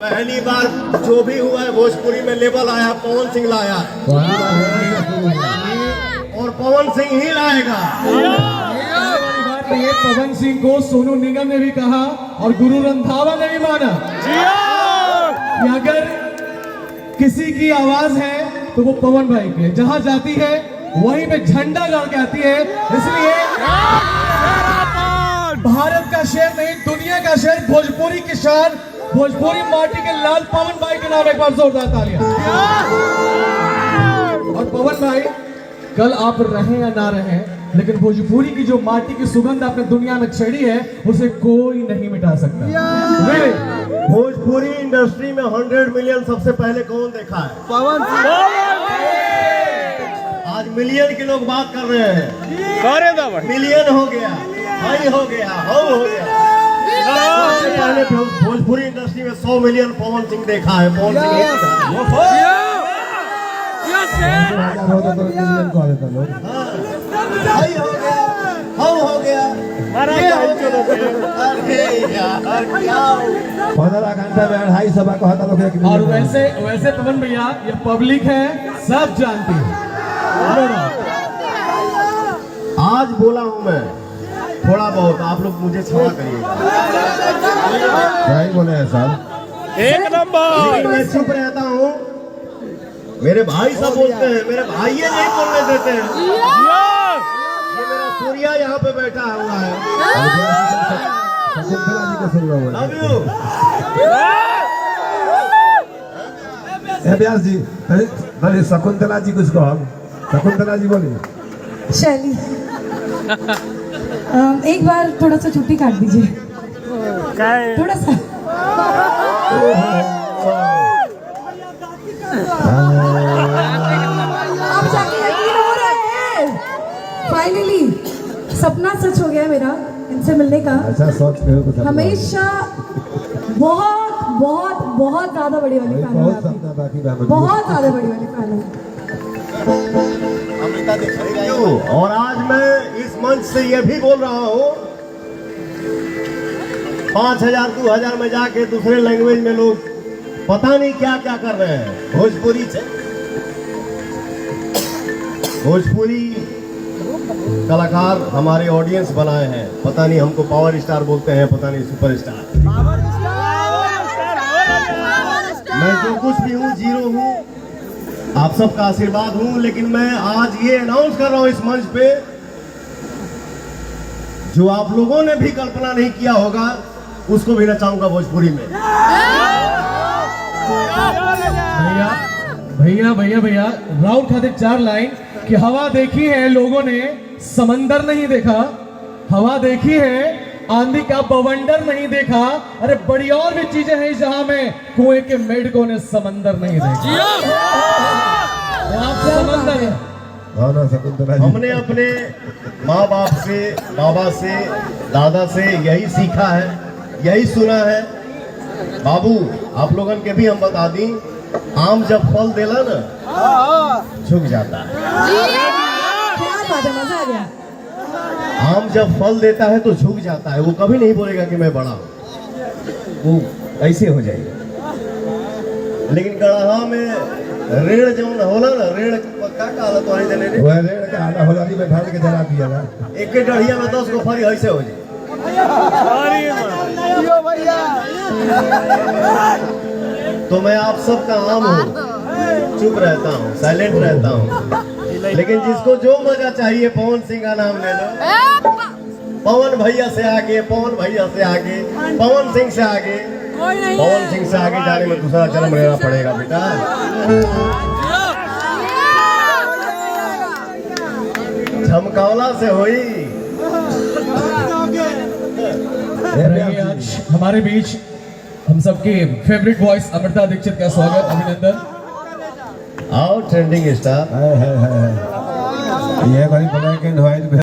पहली बार जो भी हुआ है भोजपुरी में लेवल आया, पवन सिंह लाया और पवन सिंह ही लाएगा। ये पवन सिंह को सोनू निगम ने भी कहा और गुरु रंधावा ने भी माना कि अगर किसी की आवाज है तो वो पवन भाई की है। जहां जाती है वहीं पे झंडा गाड़ के आती है। इसलिए भारत का शेर नहीं, दुनिया का शेर, भोजपुरी की शान, भोजपुरी माटी के लाल पवन भाई के नाम एक बार जोरदार तालियां। और पवन भाई, कल आप रहें या ना रहें, लेकिन भोजपुरी की जो माटी की सुगंध आपने दुनिया में छेड़ी है उसे कोई नहीं मिटा सकता। भोजपुरी इंडस्ट्री में 100 मिलियन सबसे पहले कौन देखा है? पवन। आज मिलियन के लोग बात कर रहे हैं। मिलियन हो गया, हाई हो गया, हाउ हो गया। सबसे पहले भोजपुरी इंडस्ट्री में 100 मिलियन पवन सिंह देखा है। पवन सिंह ही देखा है। हाई हो गया, हाउ हो गया, ये हो गया। अरे यार क्या 15 घंटा में 2.5 सभा को हटा लोग। और वैसे पवन भैया, ये पब्लिक है, सब जानती है। आज बोला हूं मैं थोड़ा बहुत, आप लोग मुझे क्षमा करिएगा। क्या ही बोले हैं साहब, एक नंबर। लेकिन मैं चुप रहता हूँ। मेरे भाई सब बोलते हैं, मेरे भाई ये नहीं बोलने देते हैं। ये मेरा सूर्या यहाँ पे बैठा हुआ है। शकुंतला जी को सुन रहा हूँ। Love you. व्यास जी, अरे शकुंतला जी कुछ कहो। शकुंतला जी बोलिए। शैली, एक बार थोड़ा सा छुट्टी काट दीजिए, थोड़ा सा। आप जाके यकीन हो रहा है, फाइनली सपना सच हो गया मेरा इनसे मिलने का। अच्छा सोच के हमेशा बहुत बहुत बहुत ज्यादा बड़ी वाली फैन हूं, बहुत सपना बाकी है, बहुत ज्यादा बड़ी वाली फैन हूं। और आज मैं इस मंच से ये भी बोल रहा हूँ, 5000 2000 में जाके दूसरे लैंग्वेज में लोग पता नहीं क्या क्या कर रहे हैं। भोजपुरी से भोजपुरी कलाकार हमारे ऑडियंस बनाए हैं। पता नहीं हमको पावर स्टार बोलते हैं, पता नहीं सुपर स्टार। मैं जो कुछ भी हूँ, जीरो हूँ, आप सबका आशीर्वाद हूँ। लेकिन मैं आज ये अनाउंस कर रहा हूँ इस मंच पे, जो आप लोगों ने भी कल्पना नहीं किया होगा, उसको भी नचाऊंगा भोजपुरी में। भैया राउत खातिर 4 लाइन कि हवा देखी है लोगों ने, समंदर नहीं देखा। हवा देखी है, आंधी का बवंडर नहीं देखा। अरे बड़ी और भी चीजें हैं जहां में कुएं के मेढकों ने समंदर नहीं देखा। आप समंदर है। शकुंतला जी, हमने अपने माँ बाप से, बाबा से, दादा से यही सीखा है, यही सुना है। बाबू आप लोगन के भी हम बता दी, आम जब फल देला ना झुक जाता है। क्या बात है, मजा आ गया। आम जब फल देता है तो झुक जाता है। वो कभी नहीं बोलेगा कि मैं बड़ा हूं, वो ऐसे हो जाएगा। लेकिन गढ़ा में रेड़ जौन होला ना, रेड़ का काला तो आई देने रे, वह रेड़ के आधा होलारी में ढाल के जला दिया ना। एक के डढ़िया में 10 को फरी ऐसे हो जाए। तो मैं आप सबका आम हूँ, चुप रहता हूँ, साइलेंट रहता हूँ। लेकिन जिसको जो मजा चाहिए, पवन सिंह का नाम ले लो। पवन भैया से आगे, पवन भैया से आगे, पवन सिंह से आगे, पवन सिंह से आगे जाने में दूसरा जन्म लेना पड़ेगा बेटा। झमकावला से हुई। आज हमारे बीच हम सबके फेवरेट वॉइस अमृता दीक्षित का स्वागत, अभिनंदन। आओ ट्रेंडिंग स्टार। ये भाई ब्लैक एंड व्हाइट